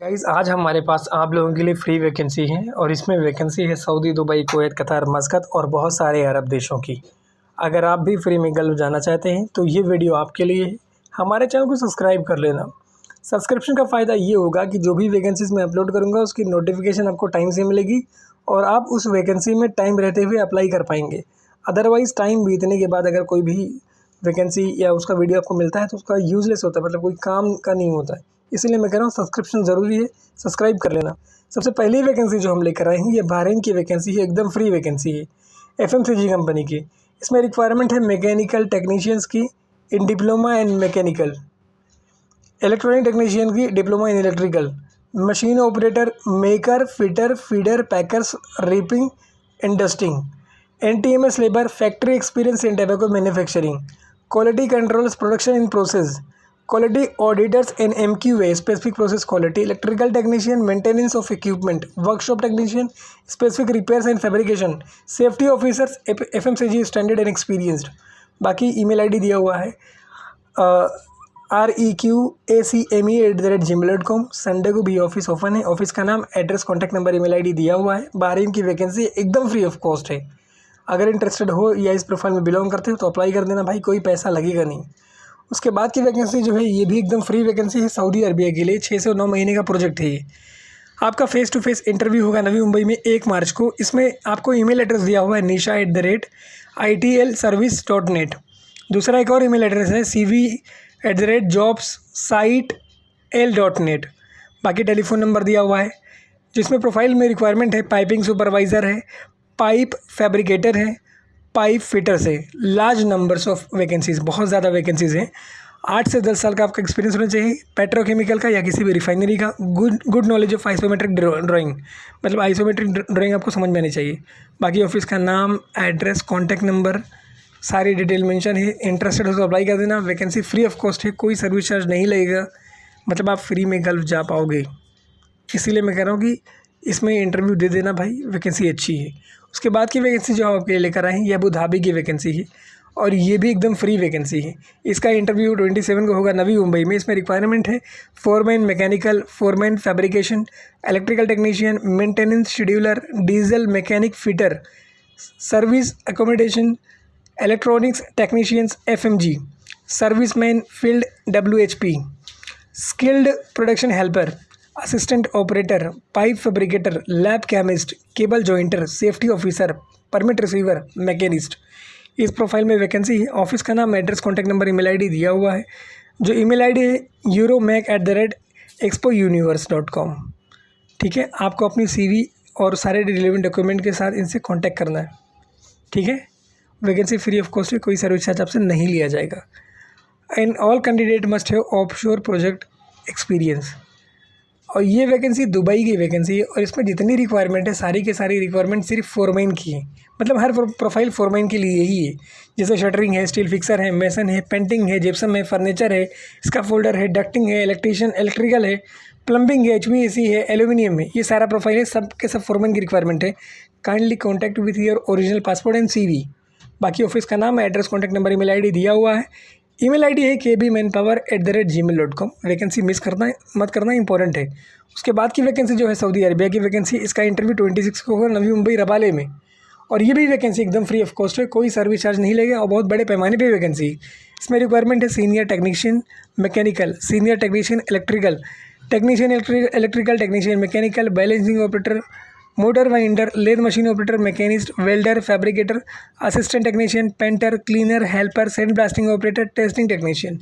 Guys आज हमारे पास आप लोगों के लिए फ्री वैकेंसी है और इसमें वैकेंसी है सऊदी, दुबई, कुवैत, कतार, मस्कत और बहुत सारे अरब देशों की। अगर आप भी फ्री में गल्फ जाना चाहते हैं तो ये वीडियो आपके लिए है। हमारे चैनल को सब्सक्राइब कर लेना। सब्सक्रिप्शन का फ़ायदा ये होगा कि जो भी वैकेंसीज़ मैं अपलोड करूँगा उसकी नोटिफिकेशन आपको टाइम से मिलेगी और आप उस वैकेंसी में टाइम रहते हुए अप्लाई कर पाएंगे। अदरवाइज़ टाइम बीतने के बाद अगर कोई भी वैकेंसी या उसका वीडियो आपको मिलता है तो उसका यूज़लेस होता है, मतलब कोई काम का नहीं होता है। इसीलिए मैं कह रहा हूँ सब्सक्रिप्शन ज़रूरी है, सब्सक्राइब कर लेना। सबसे पहली वैकेंसी जो हम लेकर आए हैं ये बहरीन की वैकेंसी है, एकदम फ्री वैकेंसी है एफएमसीजी कंपनी की। इसमें रिक्वायरमेंट है मैकेनिकल टेक्नीशियंस की in diploma in mechanical, electronic technician की diploma in electrical, machine operator, maker, fitter, feeder, packers, reaping and dusting, NTMS labour, factory experience in tobacco manufacturing, quality controls, production in process, quality auditors in MQA specific process quality, electrical technician, maintenance of equipment, workshop technician, specific repairs and fabrication, safety officers, FMCG standard and experienced। बाकी email ID दिया हुआ है reqacme@gmail.com। Sunday को भी office open है। Office का नाम, address, contact number, email ID दिया हुआ है। बहरीन की वैकेंसी एकदम फ्री ऑफ कॉस्ट है। अगर इंटरेस्टेड हो या इस प्रोफाइल में बिलोंग करते हो तो अप्लाई कर देना भाई, कोई पैसा लगेगा नहीं। उसके बाद की वैकेंसी जो है ये भी एकदम फ्री वैकेंसी है सऊदी अरबिया के लिए। 6 से 9 महीने का प्रोजेक्ट है ये। आपका फेस टू फेस इंटरव्यू होगा नवी मुंबई में 1 मार्च को। इसमें आपको ईमेल एड्रेस दिया हुआ है nisha@itlservice.net। दूसरा एक और ईमेल एड्रेस है cv@jobssite.l.net। बाकी टेलीफोन नंबर दिया हुआ है। जिसमें प्रोफाइल में रिक्वायरमेंट है पाइपिंग सुपरवाइज़र है, पाइप फैब्रिकेटर है, पाइप फिटर्स है। लार्ज नंबर्स ऑफ वैकेंसीज़, बहुत ज़्यादा वैकेंसीज़ हैं। 8 से 10 साल का आपका एक्सपीरियंस होना चाहिए, पेट्रोकेमिकल का या किसी भी रिफाइनरी का। Good knowledge of isometric drawing, मतलब आइसोमेट्रिक ड्राइंग आपको समझ में आनी चाहिए। बाकी ऑफिस का नाम, एड्रेस, कॉन्टैक्ट नंबर, सारी डिटेल मेंशन है। इंटरेस्टेड हो तो अप्लाई कर देना। वैकेंसी फ्री ऑफ कॉस्ट है, कोई सर्विस चार्ज नहीं लगेगा, मतलब आप फ्री में गल्फ जा पाओगे। इसीलिए मैं कह रहा हूँ कि इसमें इंटरव्यू दे देना भाई, वैकेंसी अच्छी है। उसके बाद की वैकेंसी जो हम आपके लिए लेकर आए हैं ये अबू धाबी की वैकेंसी है और ये भी एकदम फ्री वैकेंसी है। इसका इंटरव्यू 27 को होगा नवी मुंबई में। इसमें रिक्वायरमेंट है foreman mechanical, foreman fabrication, electrical technician, maintenance scheduler, diesel mechanic, fitter, service accommodation, electronics technicians FMG, serviceman field WHP, skilled production helper, assistant operator, pipe fabricator, lab chemist, cable jointer, safety officer, permit receiver, machinist. इस profile में vacancy है। Office का नाम, address, contact number, email ID दिया हुआ है। जो email ID है euromac@expouniverse.com। ठीक है, आपको अपनी CV और सारे रिलेवेंट डॉक्यूमेंट के साथ इनसे कॉन्टैक्ट करना है। ठीक है, वैकेंसी फ्री ऑफ कॉस्ट है, कोई सर्विस चार्ज आपसे नहीं लिया जाएगा। And all candidate must have offshore project experience. और ये वैकेंसी दुबई की वैकेंसी है और इसमें जितनी रिक्वायरमेंट है सारी के सारी रिक्वायरमेंट सिर्फ फोरमैन की है। मतलब हर प्रोफाइल फोरमैन के लिए ही है। जैसे शटरिंग है, स्टील फिक्सर है, मेसन है, पेंटिंग है, जिप्सम है, फर्नीचर है, स्काफोल्डर है, डक्टिंग है, इलेक्ट्रीशियन, इलेक्ट्रिकल है, प्लम्बिंग है, HVAC है, एल्यूमिनियम है। ये सारा प्रोफाइल है, सब के सब फोरमैन की रिक्वायरमेंट है। Kindly contact with your original passport and CV। बाकी ऑफिस का नाम, address, contact number, email ID दिया हुआ है। ईमेल आईडी है kbmanpower@gmail.com। वैकेंसी मिस करना मत करना, इंपॉर्टेंट है। उसके बाद की वैकेंसी जो है सऊदी अरबिया की वैकेंसी। इसका इंटरव्यू 26 को होगा नवी मुंबई रबाले में और ये भी वैकेंसी एकदम फ्री ऑफ कॉस्ट है, कोई सर्विस चार्ज नहीं लगेगा और बहुत बड़े पैमाने पे वैकेंसी। इसमें रिक्वायरमेंट है senior technician mechanical, senior technician electrical, technician electrical technician mechanical, balancing operator, motor winder, lathe machine operator, machinist, welder, fabricator, assistant technician, painter, cleaner, helper, sand blasting operator, testing technician.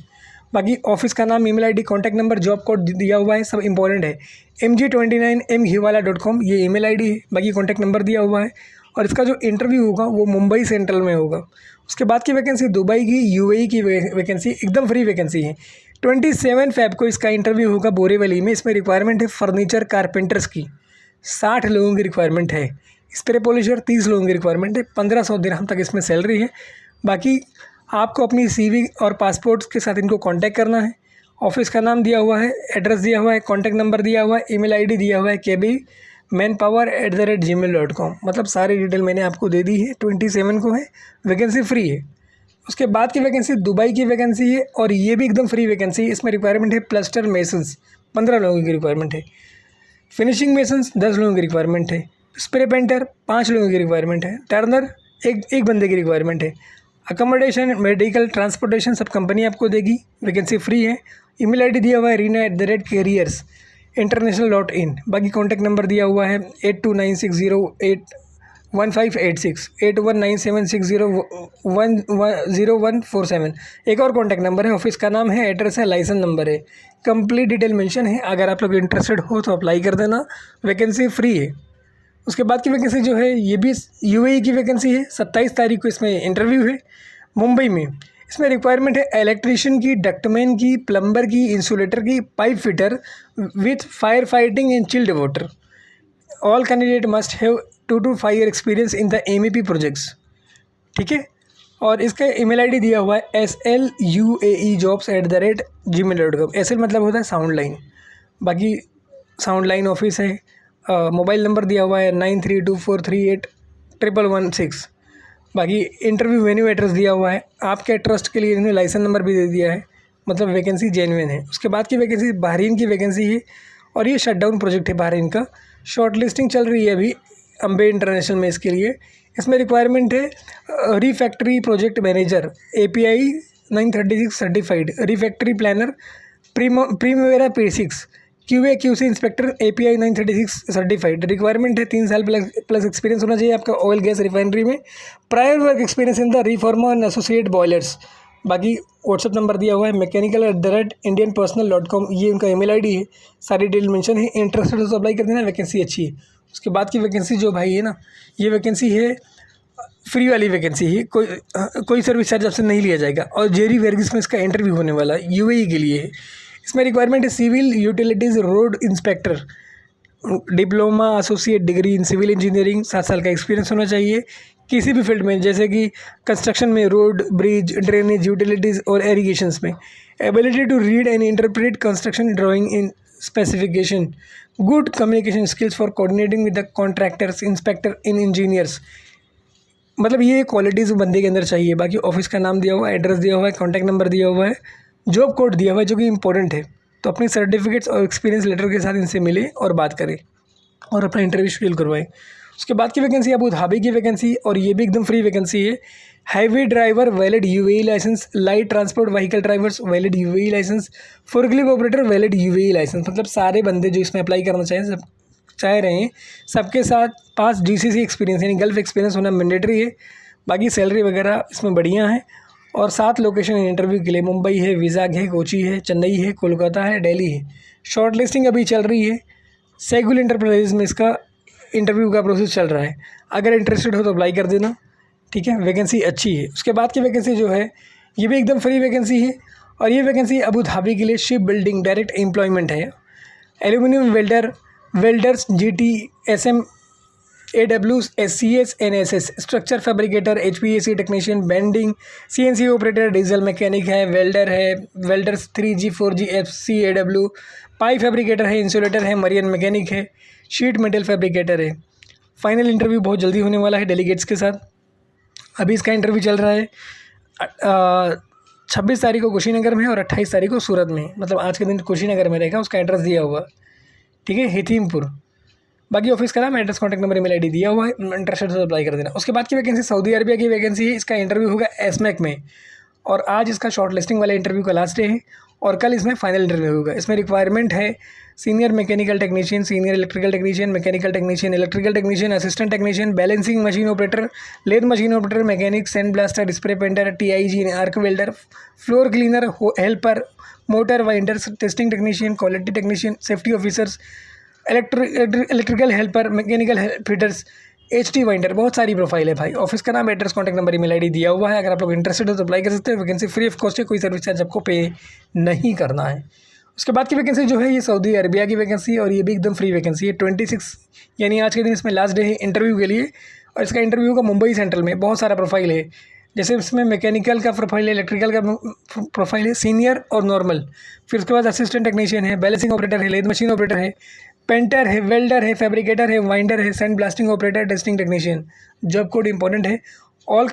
बाकी office का नाम, email ID, contact number, job code दिया हुआ है, सब important है। mg29m.hiwala.com ये email ID है। बाकी कॉन्टैक्ट नंबर दिया हुआ है और इसका जो इंटरव्यू होगा वो मुंबई सेंट्रल में होगा। उसके बाद की वैकेंसी दुबई की, UAE की वैकेंसी, एकदम फ्री वैकेंसी है। 27 फ़रवरी को इसका इंटरव्यू होगा बोरीवली में। इसमें रिक्वायरमेंट है फर्नीचर कारपेंटर्स की, 60 लोगों की रिक्वायरमेंट है। स्प्रे पॉलिशर 30 लोगों की रिक्वायरमेंट है। 1500 दिरहम तक इसमें सैलरी है। बाकी आपको अपनी CV और पासपोर्ट के साथ इनको कांटेक्ट करना है। ऑफिस का नाम दिया हुआ है, एड्रेस दिया हुआ है, कॉन्टैक्ट नंबर दिया हुआ है, ईमेल आईडी दिया हुआ है kbmanpower@gmail.com। मतलब सारी डिटेल मैंने आपको दे दी है। 27 को है, वैकेंसी फ्री है। उसके बाद की वैकेंसी दुबई की वैकेंसी है और ये भी एकदम फ्री वैकेंसी है। इसमें रिक्वायरमेंट है प्लास्टर मेसन्स, 15 लोगों की रिक्वायरमेंट है। फिनिशिंग मेसन्स 10 लोगों की रिक्वायरमेंट है। स्प्रे पेंटर 5 लोगों की रिक्वायरमेंट है। टर्नर एक बंदे की रिक्वायरमेंट है। अकोमोडेशन, मेडिकल, ट्रांसपोर्टेशन सब कंपनी आपको देगी। वैकेंसी फ्री है। ईमेल आईडी दिया हुआ है reena@careers international.in। बाकी कॉन्टैक्ट नंबर दिया हुआ है 8296081586 8197600147। एक और कॉन्टैक्ट नंबर है। ऑफिस का नाम है, एड्रेस है, लाइसेंस नंबर है, कंप्लीट डिटेल मेंशन है। अगर आप लोग इंटरेस्टेड हो तो अप्लाई कर देना। वैकेंसी फ्री है। उसके बाद की वैकेंसी जो है ये भी यूएई की वैकेंसी है। 27 तारीख को इसमें इंटरव्यू है मुंबई में। इसमें रिक्वायरमेंट है इलेक्ट्रीशियन की, डक्टमैन की, प्लम्बर की, इंसुलेटर की, pipe fitter with fire fighting in chilled water. All candidate must have 2 to 5 year experience in the MEP projects. ठीक है। और इसका ईमेल आईडी दिया हुआ है sluaejobs@gmail.com। SL मतलब होता है साउंड लाइन। बाकी साउंड लाइन ऑफिस है। मोबाइल नंबर दिया हुआ है 9324381116। बाकी इंटरव्यू वेन्यू एड्रेस दिया हुआ है। आपके ट्रस्ट के लिए इन्होंने लाइसेंस नंबर भी दे दिया है, मतलब वैकेंसी जेन्युइन है। उसके बाद की वैकेंसी बहरीन की वैकेंसी है और ये शटडाउन प्रोजेक्ट है बहरीन का। शॉर्ट लिस्टिंग चल रही है अभी अम्बे इंटरनेशनल में इसके लिए। इसमें रिक्वायरमेंट है refractory project manager API 936 certified, refractory planner primavera P6, QA/QC inspector API 936 certified. Requirement है 3 साल प्लस एक्सपीरियंस होना चाहिए आपका ऑयल गैस रिफाइनरी में। Prior work experience in the reformer and associate boilers. बाकी व्हाट्सअप नंबर दिया हुआ है mechanical@indianpersonal.com। ये उनका ईमेल आईडी है। सारी डिटेल मेंशन है। इंटरेस्टेड हो तो अप्लाई कर देना। वैकेंसी अच्छी है। उसके बाद की वैकेंसी जो भाई है ना, ये वैकेंसी है फ्री वाली वैकेंसी है। कोई सर्विस चार्ज आपसे नहीं लिया जाएगा। और जेरी वेर्गिस में इसका इंटरव्यू होने वाला है, UAE के लिए है। इसमें रिक्वायरमेंट है civil utilities road inspector, diploma associate degree in civil engineering, 7 साल का एक्सपीरियंस होना चाहिए किसी भी फील्ड में, जैसे कि कंस्ट्रक्शन में, रोड, ब्रिज, ड्रेनेज, यूटिलिटीज़ और एरीगेशंस में। Ability to read and interpret construction drawing in specification, good communication skills for coordinating with the contractors, inspector in engineers. मतलब ये क्वालिटीज़ बंदे के अंदर चाहिए। बाकी ऑफिस का नाम दिया हुआ है, एड्रेस दिया हुआ है, कॉन्टैक्ट नंबर दिया हुआ है, जॉब कोड दिया हुआ है जो कि इंपॉर्टेंट है। तो अपनी सर्टिफिकेट्स और एक्सपीरियंस लेटर के साथ इनसे मिले और बात करें और अपना इंटरव्यू शेड्यूल करवाएं। उसके बाद की वैकेंसी अबू धाबी की वैकेंसी, और ये भी एकदम फ्री वैकेंसी है। Highway driver valid UAE licence, light transport vehicle drivers valid UAE licence, forklift operator valid UAE licence. मतलब सारे बंदे जो इसमें अप्लाई करना चाह रहे हैं सबके साथ पास GCC एक्सपीरियंस यानी गल्फ एक्सपीरियंस होना मैंडेटरी है। बाकी सैलरी वगैरह इसमें बढ़िया है। और 7 लोकेशन इंटरव्यू के लिए मुंबई है, विजाग है, कोची है, चेन्नई है, कोलकाता है, दिल्ली है। शॉर्ट लिस्टिंग अभी चल रही है। सेगुल इंटरप्राइजेज में इसका इंटरव्यू का प्रोसेस चल रहा है। अगर इंटरेस्टेड हो तो अप्लाई कर देना। ठीक है। वैकेंसी अच्छी है। उसके बाद की वैकेंसी जो है ये भी एकदम फ्री वैकेंसी है। और ये वैकेंसी अबू धाबी के लिए शिप बिल्डिंग डायरेक्ट एम्प्लॉयमेंट है। Aluminium welders GT SM AWs SCS NSS, structure fabricator HVAC technician, bending CNC operator, diesel mechanic है, वेल्डर है, welders 3G 4G FCAW, pipe fabricator है, insulator है, marine mechanic है, sheet metal fabricator है। Final interview बहुत जल्दी होने वाला है डेलीगेट्स के साथ। अभी इसका इंटरव्यू चल रहा है 26 तारीख को कुशीनगर में और 28 तारीख को सूरत में। मतलब आज के दिन कुशीनगर में रहेगा। उसका एड्रेस दिया हुआ। ठीक है, हथीमपुर। बाकी ऑफिस का नाम, address, contact number, email ID दिया हुआ है। इंटरेस्टेड तो अप्लाई कर देना। उसके बाद की वैकेंसी सऊदी अरबिया की वैकेंसी है। इसका इंटरव्यू होगा एसमेक में और आज इसका शॉर्ट लिस्टिंग वाले इंटरव्यू का लास्ट डे है और कल इसमें फाइनल इंटरव्यू होगा। इसमें रिक्वायरमेंट है senior mechanical technician, senior electrical technician, mechanical technician, electrical technician, assistant technician, balancing machine operator, lathe machine operator, mechanic, sand blaster, spray painter, TIG, arc welder, floor cleaner, helper, motor winders, testing technician, quality technician, safety officers, electrical helper, mechanical fitters, HT winder. बहुत सारी profile है भाई। Office का नाम, address, contact number, email ID दिया हुआ है। अगर आप लोग इंटरेस्टेड हो तो अप्लाई कर सकते हैं। वैकेंसी फ्री ऑफ कॉस्ट है, कोई सर्विस चार्ज आपको पे नहीं करना है। उसके बाद की वैकेंसी जो है ये सऊदी अरबिया की वैकेंसी है और ये भी एकदम फ्री वैकेंसी है। 26 यानी आज के दिन इसमें लास्ट डे है इंटरव्यू के लिए और इसका इंटरव्यू होगा मुंबई सेंट्रल में। बहुत सारा प्रोफाइल है, जैसे इसमें मैकेनिकल का प्रोफाइल है, इलेक्ट्रिकल का प्रोफाइल है, सीनियर और नॉर्मल। फिर उसके बाद असिस्टेंट टेक्नीशियन है, बैलेंसिंग ऑपरेटर है, लेथ मशीन ऑपरेटर है, पेंटर है, वेल्डर है, फैब्रिकेटर है, वाइंडर है, sand blasting operator, testing technician. Job code important है। All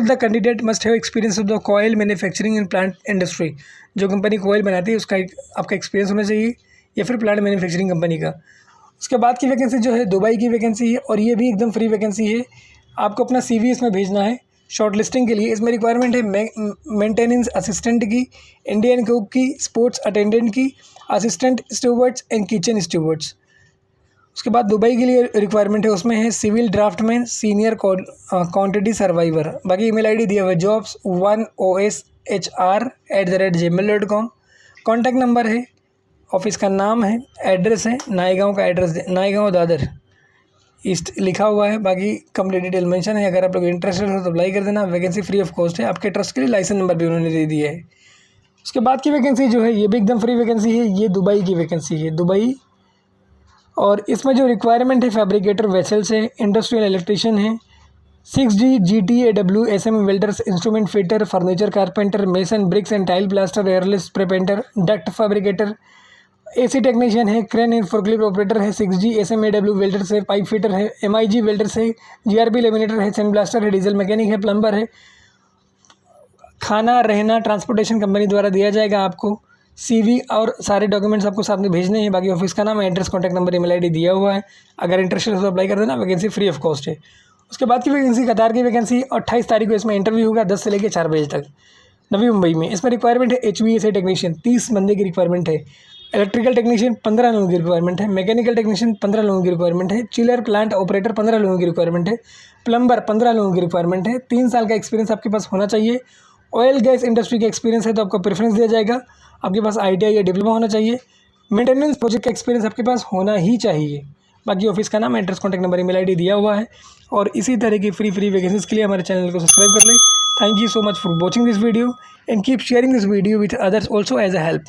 the candidate must have experience of the coil manufacturing in plant industry. जो company coil बनाती है उसका आपका एक्सपीरियंस होना चाहिए, या फिर प्लांट मैन्युफैक्चरिंग कंपनी का। उसके बाद की वैकेंसी जो है दुबई की वैकेंसी है, और ये भी एकदम फ्री वैकेंसी है। आपको अपना CV इसमें भेजना है शॉर्ट लिस्टिंग के लिए। इसमें रिक्वायरमेंट है मेंटेनेंस असिस्टेंट की, इंडियन कुक की, स्पोर्ट्स अटेंडेंट की, assistant stewards and kitchen stewards. उसके बाद दुबई के लिए रिक्वायरमेंट है, उसमें है civil draftsman, senior quantity survivor. बाकी ईमेल आईडी दिया हुआ है jobs1oshr@gmail.com। कॉन्टैक्ट नंबर है, ऑफिस का नाम है, एड्रेस है नायगांव का एड्रेस, नायगांव दादर ईस्ट लिखा हुआ है। बाकी कंप्लीट डिटेल मेंशन है। अगर आप लोग इंटरेस्टेड हो तो अप्लाई कर देना। वैकेंसी फ्री ऑफ कॉस्ट है। आपके ट्रस्ट के लिए लाइसेंस नंबर भी उन्होंने दे दिया है। उसके बाद की वैकेंसी जो है ये भी एकदम फ्री वैकेंसी है। ये दुबई की वैकेंसी है, दुबई। और इसमें जो रिक्वायरमेंट है फैब्रिकेटर वेसल्स है, इंडस्ट्रियल इलेक्ट्रिशियन है, 6G GTAW SM welders, instrument fitter, furniture carpenter, mason, bricks and tile plaster, airless prepainter, duct fabricator, AC technician है, क्रेन एंड फोर्कलिफ्ट ऑपरेटर है, 6G SMAW वेल्डर्स है, pipe fitter है, MIG welders है, GRB laminator है, sand blaster है, diesel mechanic है, plumber है। खाना रहना ट्रांसपोर्टेशन कंपनी द्वारा दिया जाएगा आपको। CV और सारे डॉक्यूमेंट्स आपको साथ में भेजने हैं। बाकी ऑफिस का नाम, address, contact number, email ID दिया हुआ है। अगर इंटरेस्टेड हो तो अप्लाई कर देना। वैकेंसी फ्री ऑफ कॉस्ट है। उसके बाद की वैकेंसी कतार की वैकेंसी 28 तारीख को इसमें इंटरव्यू होगा 10 से लेकर 4 बजे तक, नवी मुंबई में। इसमें रिक्वायरमेंट है HVAC टेक्नीशियन, 30 बंदे की रिक्वायरमेंट है। इलेक्ट्रिकल टेक्नीशियन 15 लोगों की रिक्वायरमेंट है। मैकेनिकल टेक्नीशियन 15 लोगों की रिक्वायरमेंट है। चिलर प्लांट ऑपरेटर 15 लोगों की रिक्वायरमेंट है। प्लम्बर 15 लोगों की रिक्वायरमेंट है। 3 साल का एक्सपीरियंस आपके पास होना चाहिए। ऑयल गैस इंडस्ट्री का एक्सपीरियंस है तो आपको प्रेफरेंस दिया जाएगा। आपके पास ITI या डिप्लोमा होना चाहिए। मेंटेनेंस प्रोजेक्ट का एक्सपीरियंस आपके पास होना ही चाहिए। बाकी ऑफिस का नाम, address, contact number, email ID दिया हुआ है। और इसी तरह की फ्री वैकेंसीज के लिए हमारे चैनल को सब्सक्राइब कर लें। Thank you so much for watching this video and keep sharing this video with others also as a help.